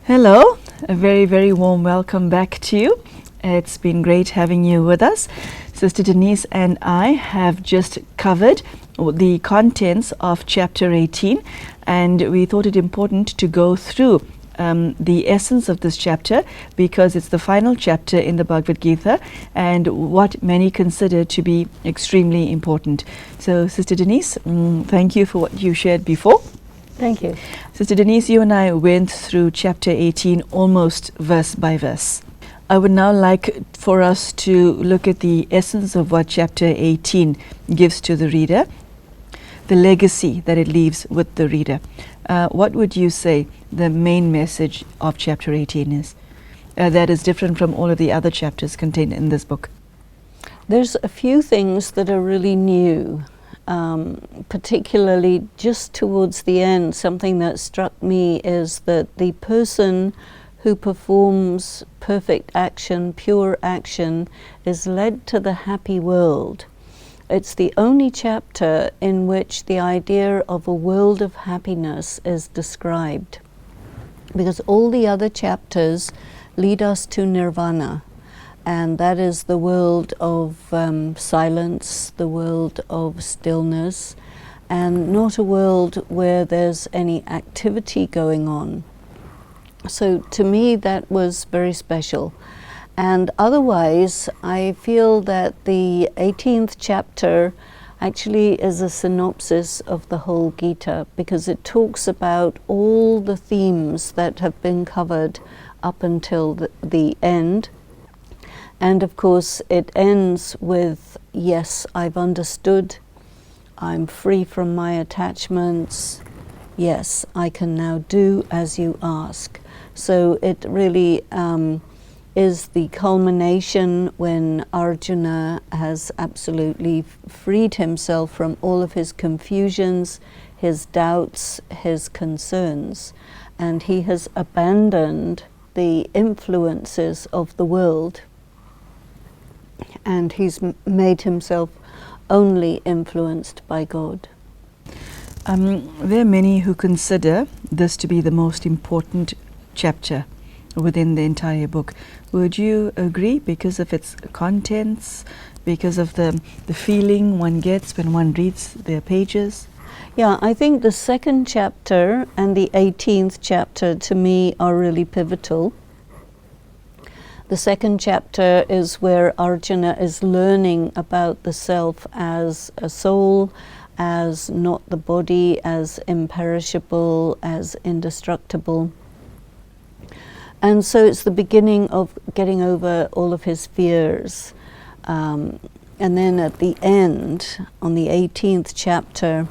Hello, a very, very warm welcome back to you. It's been great having you with us. Sister Denise and I have just covered the contents of chapter 18, and we thought it important to go through the essence of this chapter because it's the final chapter in the Bhagavad Gita and what many consider to be extremely important. So, Sister Denise, thank you for what you shared before. Thank you. Sister Denise, you and I went through chapter 18 almost verse by verse. I would now like for us to look at the essence of what chapter 18 gives to the reader, the legacy that it leaves with the reader. What would you say the main message of chapter 18 is that is different from all of the other chapters contained in this book? There's a few things that are really new. Particularly just towards the end, something that struck me is that the person who performs perfect action, pure action, is led to the happy world. It's the only chapter in which the idea of a world of happiness is described, because all the other chapters lead us to nirvana. And that is the world of silence, the world of stillness, and not a world where there's any activity going on. So to me that was very special. And otherwise I feel that the 18th chapter actually is a synopsis of the whole Gita, because it talks about all the themes that have been covered up until the end. And of course it ends with, yes, I've understood, I'm free from my attachments, yes, I can now do as you ask. So it really is the culmination when Arjuna has absolutely freed himself from all of his confusions, his doubts, his concerns, and he has abandoned the influences of the world. And he's made himself only influenced by God. There are many who consider this to be the most important chapter within the entire book. Would you agree, because of its contents, because of the feeling one gets when one reads their pages? Yeah, I think the second chapter and the 18th chapter to me are really pivotal. The second chapter is where Arjuna is learning about the self as a soul, as not the body, as imperishable, as indestructible. And so it's the beginning of getting over all of his fears. And then at the end, on the 18th chapter,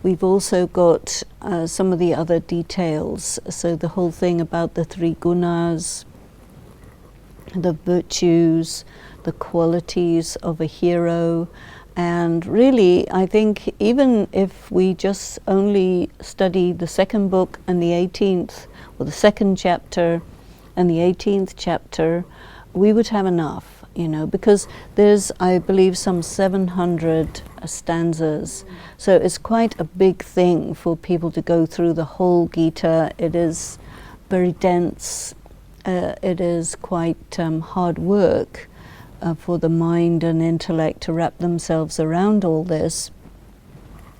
we've also got some of the other details. So the whole thing about the three gunas, the virtues, the qualities of a hero. And really, I think even if we just only study the second book and the 18th, or the second chapter and the 18th chapter, we would have enough, because there's, I believe, some 700 stanzas. So it's quite a big thing for people to go through the whole Gita. It is very dense. It is quite hard work for the mind and intellect to wrap themselves around all this.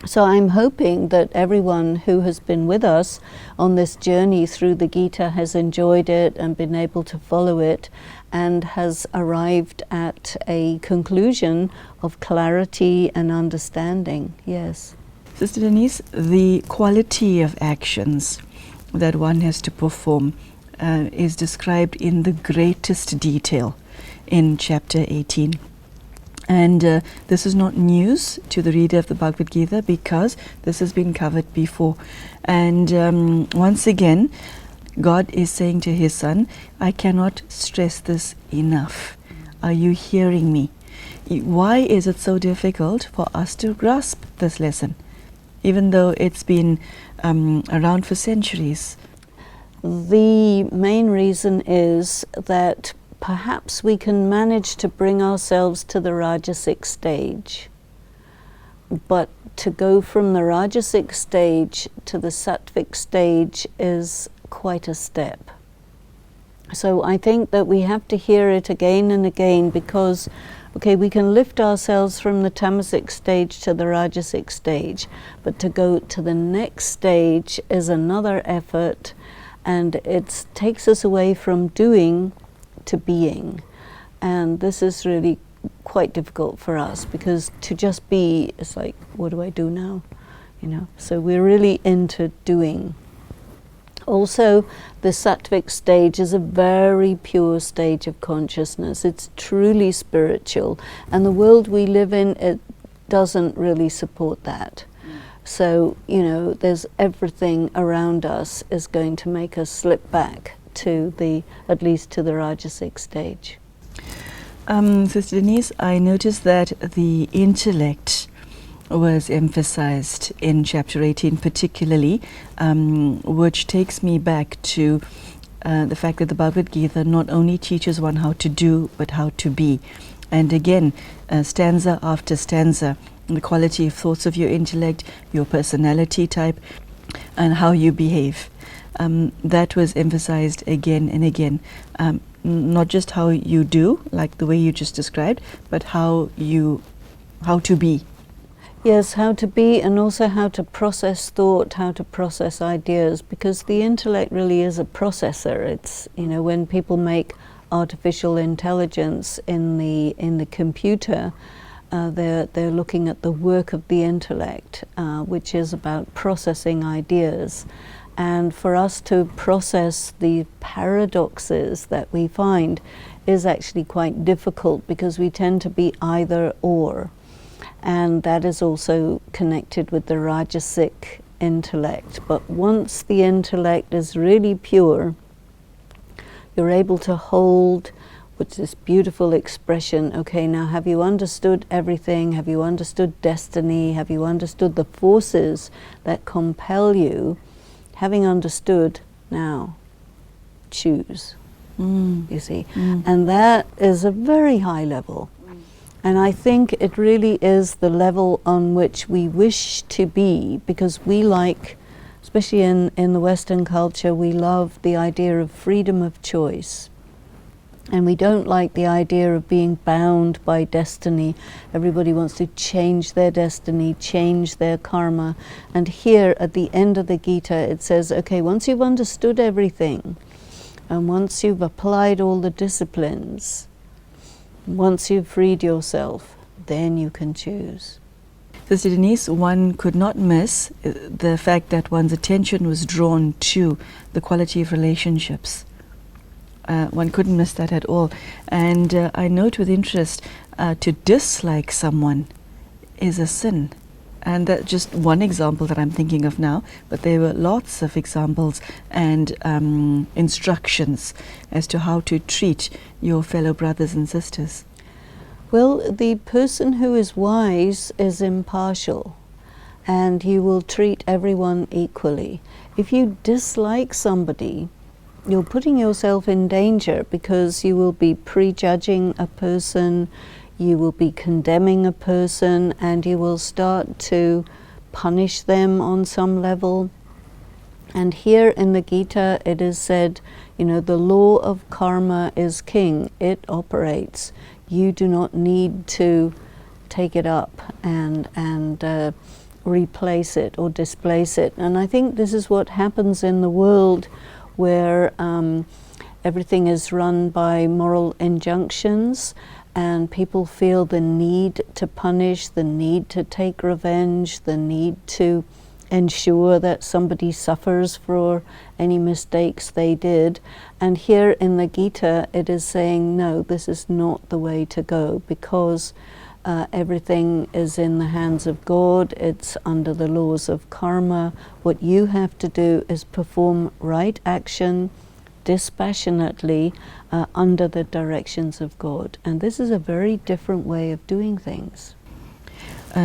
So I'm hoping that everyone who has been with us on this journey through the Gita has enjoyed it and been able to follow it and has arrived at a conclusion of clarity and understanding. Yes. Sister Denise, the quality of actions that one has to perform is described in the greatest detail in chapter 18. And this is not news to the reader of the Bhagavad Gita, because this has been covered before. And once again, God is saying to his son, I cannot stress this enough. Are you hearing me? Why is it so difficult for us to grasp this lesson, even though it's been around for centuries? The main reason is that perhaps we can manage to bring ourselves to the Rajasic stage, but to go from the Rajasic stage to the Sattvic stage is quite a step. So I think that we have to hear it again and again, because, okay, we can lift ourselves from the tamasic stage to the rajasic stage, but to go to the next stage is another effort, and it takes us away from doing to being. And this is really quite difficult for us, because to just be is like, what do I do now? You know, so we're really into doing. Also, the sattvic stage is a very pure stage of consciousness. It's truly spiritual, and the world we live in, it doesn't really support that. So, you know, there's everything around us is going to make us slip back to at least to the rajasic stage. Sister Denise, I noticed that the intellect was emphasized in chapter 18 particularly, which takes me back to the fact that the Bhagavad Gita not only teaches one how to do, but how to be. And again, stanza after stanza, the quality of thoughts of your intellect, your personality type, and how you behave. That was emphasized again and again. Not just how you do, like the way you just described, but how to be. Yes, how to be, and also how to process thought, how to process ideas, because the intellect really is a processor. It's, you know, when people make artificial intelligence in the computer, they're looking at the work of the intellect, which is about processing ideas. And for us to process the paradoxes that we find is actually quite difficult, because we tend to be either or. And that is also connected with the rajasic intellect. But once the intellect is really pure, you're able to hold with this beautiful expression, okay, now have you understood everything? Have you understood destiny? Have you understood the forces that compel you? Having understood, now choose, you see. And that is a very high level. And I think it really is the level on which we wish to be, because we like, especially in the Western culture, we love the idea of freedom of choice. And we don't like the idea of being bound by destiny. Everybody wants to change their destiny, change their karma. And here at the end of the Gita it says, okay, once you've understood everything, and once you've applied all the disciplines, once you've freed yourself, then you can choose. Sister Denise, one could not miss the fact that one's attention was drawn to the quality of relationships. One couldn't miss that at all. And I note with interest, to dislike someone is a sin. And that's just one example that I'm thinking of now, but there were lots of examples and instructions as to how to treat your fellow brothers and sisters. Well, the person who is wise is impartial, and he will treat everyone equally. If you dislike somebody, you're putting yourself in danger, because you will be prejudging a person, you will be condemning a person, and you will start to punish them on some level. And here in the Gita it is said, you know, the law of karma is king. It operates. You do not need to take it up and replace it or displace it. And I think this is what happens in the world, where everything is run by moral injunctions, and people feel the need to punish, the need to take revenge, the need to ensure that somebody suffers for any mistakes they did. And here in the Gita it is saying, no, this is not the way to go, because everything is in the hands of God. It's under the laws of karma. What you have to do is perform right action dispassionately under the directions of God. And this is a very different way of doing things.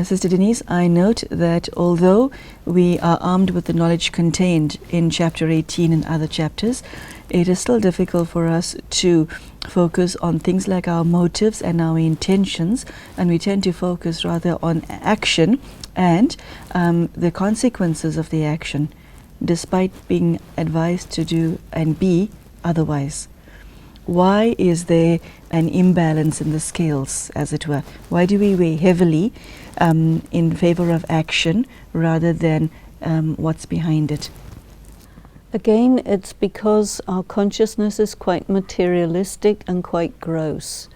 Sister Denise, I note that although we are armed with the knowledge contained in chapter 18 and other chapters, it is still difficult for us to focus on things like our motives and our intentions, and we tend to focus rather on action and the consequences of the action, despite being advised to do and be otherwise. why is there an imbalance in the scales, as it were? Why do we weigh heavily in favor of action rather than what's behind it? Again, it's because our consciousness is quite materialistic and quite gross.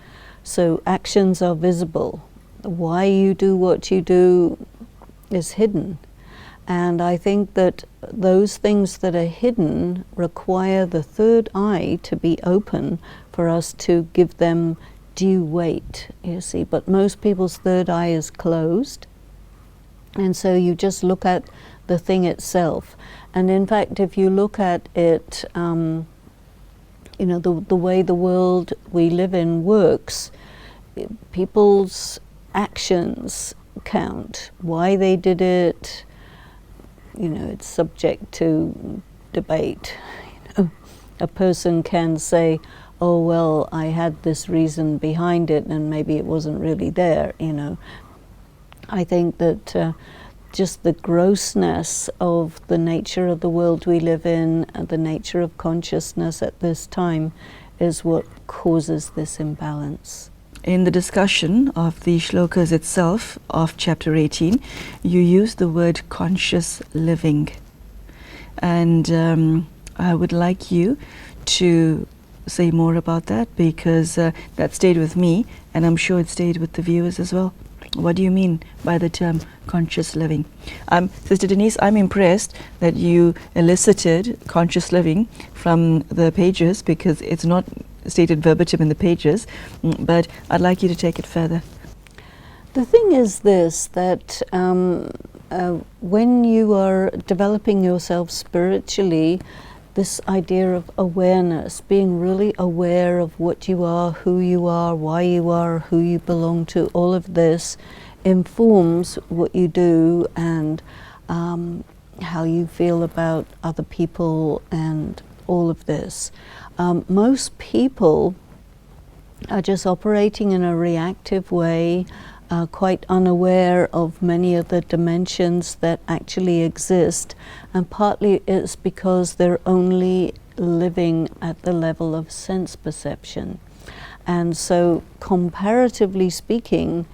So actions are visible. Why you do what you do is hidden. And I think that those things that are hidden require the third eye to be open for us to give them due weight, you see. But most people's third eye is closed. And so you just look at the thing itself. And in fact, if you look at it, the way the world we live in works, people's actions count. Why they did it, it's subject to debate. A person can say, oh, well, I had this reason behind it and maybe it wasn't really there, I think that just the grossness of the nature of the world we live in and the nature of consciousness at this time is what causes this imbalance. In the discussion of the shlokas itself of chapter 18, you use the word conscious living. And I would like you to say more about that, because that stayed with me, and I'm sure it stayed with the viewers as well. What do you mean by the term conscious living? Sister Denise, I'm impressed that you elicited conscious living from the pages, because it's not stated verbatim in the pages, but I'd like you to take it further. The thing is this, that when you are developing yourself spiritually, this idea of awareness, being really aware of what you are, who you are, why you are, who you belong to, all of this informs what you do and how you feel about other people and all of this. Most people are just operating in a reactive way, quite unaware of many of the dimensions that actually exist, and partly it's because they're only living at the level of sense perception. And so comparatively speaking,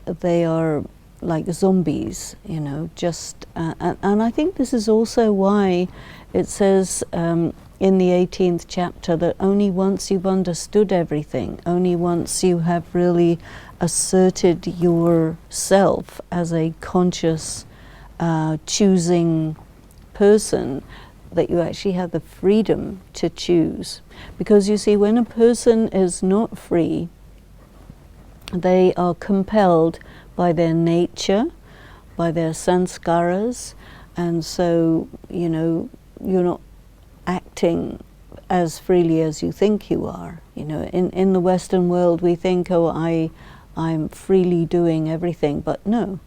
they are like zombies, just and I think this is also why it says in the 18th chapter that only once you've understood everything, only once you have really asserted yourself as a conscious, choosing person, that you actually have the freedom to choose. Because you see, when a person is not free, they are compelled by their nature, by their sanskaras, and so, you're not acting as freely as you think you are. In the Western world we think, oh, I'm freely doing everything, but no,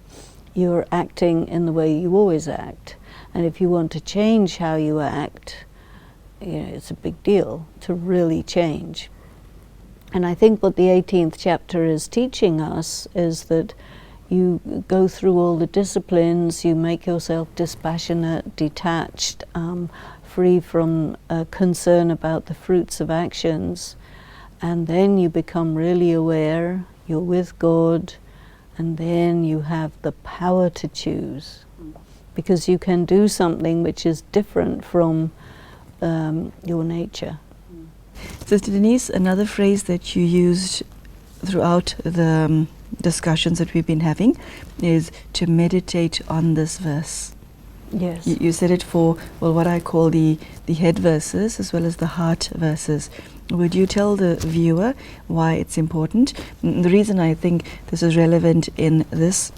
you're acting in the way you always act. And if you want to change how you act, it's a big deal to really change. And I think what the 18th chapter is teaching us is that you go through all the disciplines, you make yourself dispassionate, detached, free from concern about the fruits of actions, and then you become really aware, you're with God, and then you have the power to choose, because you can do something which is different from your nature. Sister Denise, another phrase that you used throughout the discussions that we've been having is to meditate on this verse. Yes. You said it for, what I call the head verses as well as the heart verses. Would you tell the viewer why it's important? The reason I think this is relevant in this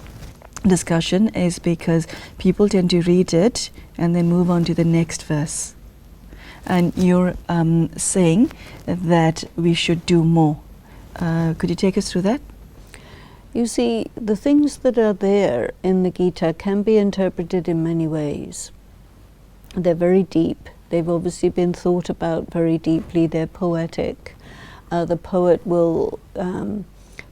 discussion is because people tend to read it and then move on to the next verse. And you're saying that we should do more. Could you take us through that? You see, the things that are there in the Gita can be interpreted in many ways. They're very deep. They've obviously been thought about very deeply. They're poetic. The poet will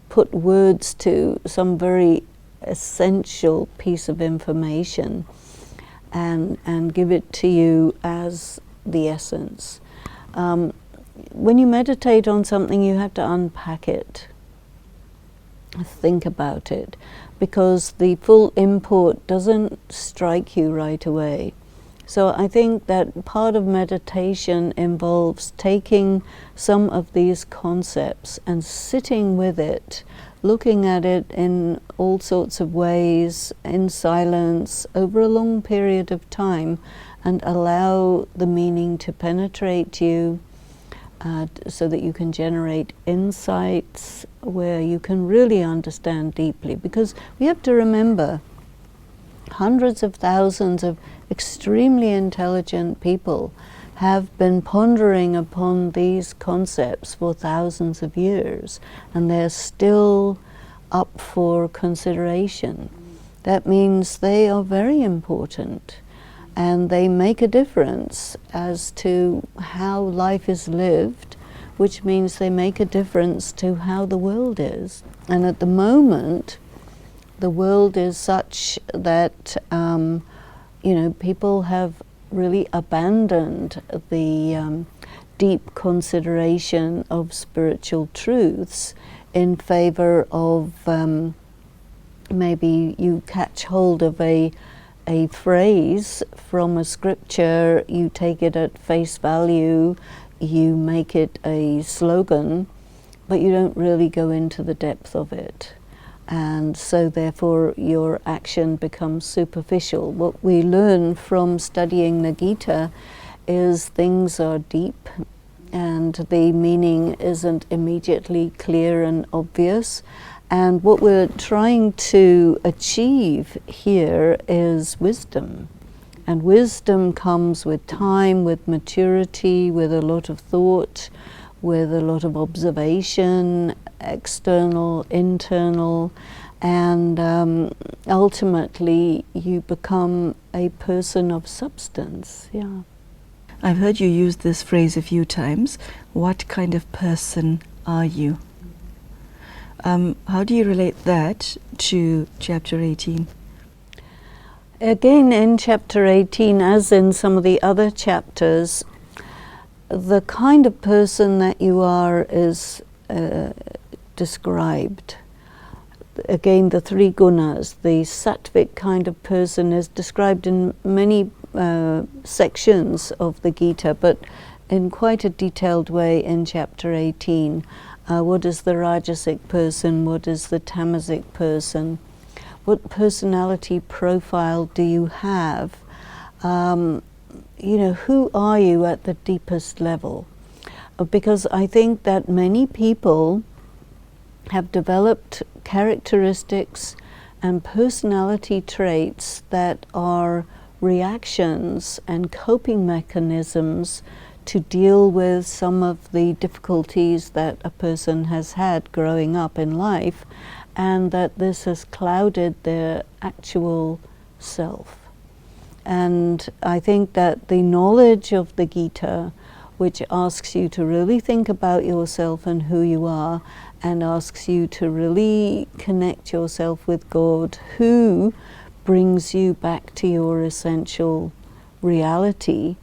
put words to some very essential piece of information and give it to you as the essence. when you meditate on something, you have to unpack it, think about it, because the full import doesn't strike you right away. So I think that part of meditation involves taking some of these concepts and sitting with it, looking at it in all sorts of ways, in silence, over a long period of time, and allow the meaning to penetrate you, so that you can generate insights where you can really understand deeply. Because we have to remember, hundreds of thousands of extremely intelligent people have been pondering upon these concepts for thousands of years, and they're still up for consideration. That means they are very important, and they make a difference as to how life is lived, which means they make a difference to how the world is. And at the moment, the world is such that people have really abandoned the deep consideration of spiritual truths in favor of maybe you catch hold of a phrase from a scripture, you take it at face value, you make it a slogan, but you don't really go into the depth of it. And so therefore your action becomes superficial. What we learn from studying the Gita is things are deep and the meaning isn't immediately clear and obvious. And what we're trying to achieve here is wisdom. And wisdom comes with time, with maturity, with a lot of thought, with a lot of observation, external, internal, and ultimately you become a person of substance. Yeah. I've heard you use this phrase a few times. What kind of person are you? How do you relate that to chapter 18? Again, in chapter 18, as in some of the other chapters, the kind of person that you are is described. Again, the three gunas, the sattvic kind of person is described in many sections of the Gita, but in quite a detailed way in chapter 18. What is the rajasic person? What is the tamasic person? What personality profile do you have? Who are you at the deepest level? Because I think that many people have developed characteristics and personality traits that are reactions and coping mechanisms to deal with some of the difficulties that a person has had growing up in life, and that this has clouded their actual self. And I think that the knowledge of the Gita, which asks you to really think about yourself and who you are, and asks you to really connect yourself with God, who brings you back to your essential reality,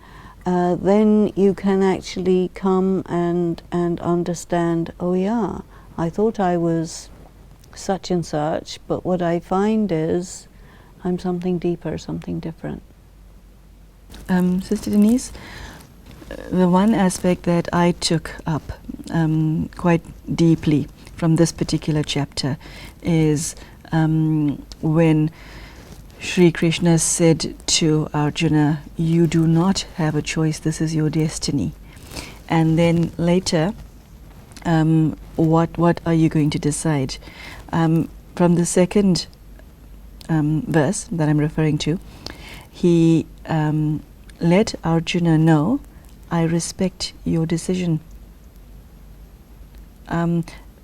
then you can actually come and understand, oh yeah, I thought I was such and such, but what I find is I'm something deeper, something different. Sister Denise, the one aspect that I took up quite deeply from this particular chapter is when Sri Krishna said to Arjuna, you do not have a choice, this is your destiny. And then later, what are you going to decide? From the second verse that I'm referring to, he let Arjuna know, I respect your decision.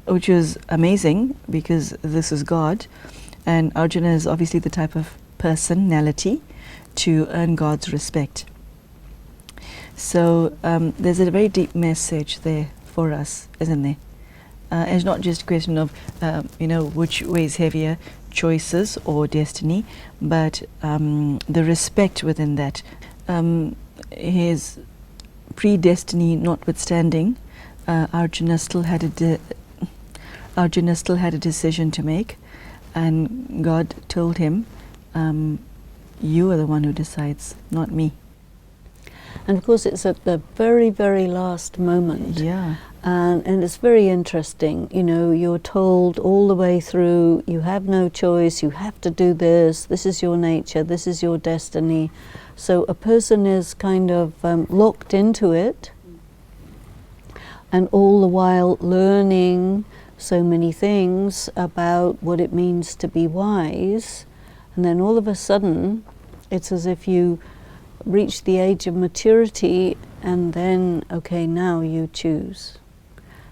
Which was amazing because this is God, and Arjuna is obviously the type of personality to earn God's respect. So there's a very deep message there for us, isn't there? It's not just a question of which way is heavier, choices or destiny, but the respect within that. His predestiny notwithstanding, Arjuna still had a decision to make, and God told him, you are the one who decides, not me. And of course it's at the very, very last moment. Yeah. And it's very interesting, you know, you're told all the way through, you have no choice, you have to do this is your nature, this is your destiny. So a person is kind of locked into it, and all the while learning so many things about what it means to be wise, and then all of a sudden it's as if you reach the age of maturity, and then, okay, now you choose.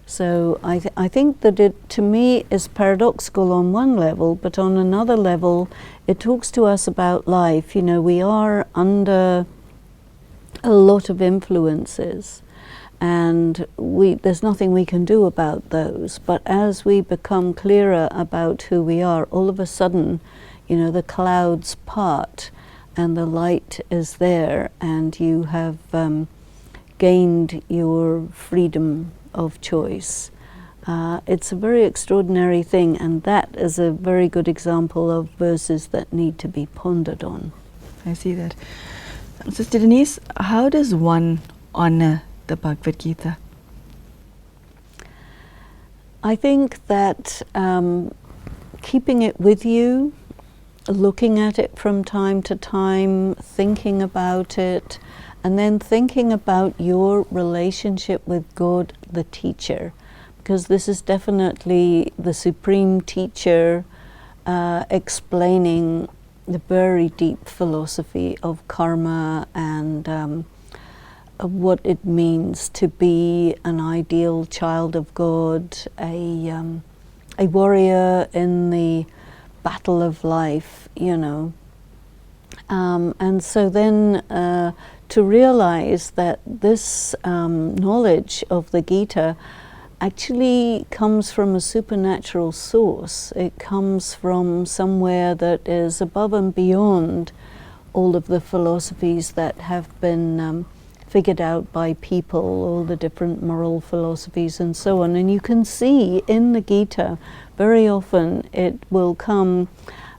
So I think that it, to me, is paradoxical on one level, but on another level, it talks to us about life. You know, we are under a lot of influences, and there's nothing we can do about those. But as we become clearer about who we are, all of a sudden, you know, the clouds part, and the light is there, and you have gained your freedom of choice. It's a very extraordinary thing, and that is a very good example of verses that need to be pondered on. I see that. Sister Denise, how does one honor the Bhagavad Gita? I think that keeping it with you, looking at it from time to time, thinking about it, and then thinking about your relationship with God, the teacher, because this is definitely the supreme teacher explaining the very deep philosophy of karma and of what it means to be an ideal child of God, a warrior in the battle of life, you know. And so then to realize that this knowledge of the Gita actually comes from a supernatural source. It comes from somewhere that is above and beyond all of the philosophies that have been figured out by people, all the different moral philosophies and so on. And you can see in the Gita, very often it will come,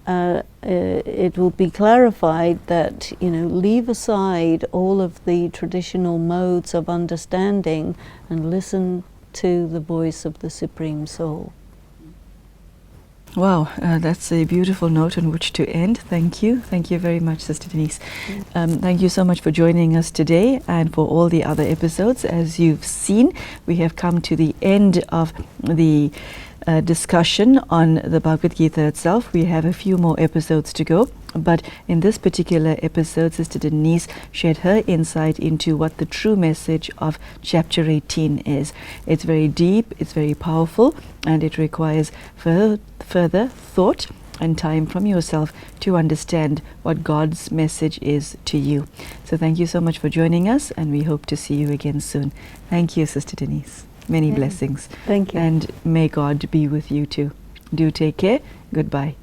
it will be clarified that, you know, leave aside all of the traditional modes of understanding and listen to the voice of the Supreme Soul. Wow, that's a beautiful note on which to end. Thank you. Thank you very much, Sister Denise. Thank you so much for joining us today and for all the other episodes. As you've seen, we have come to the end of the discussion on the Bhagavad Gita itself. We have a few more episodes to go, but in this particular episode, Sister Denise shared her insight into what the true message of chapter 18 is. It's very deep, it's very powerful, and it requires further thought and time from yourself to understand what God's message is to you. So thank you so much for joining us, and we hope to see you again soon. Thank you, Sister Denise. Many blessings. Thank you. And may God be with you too. Do take care. Goodbye.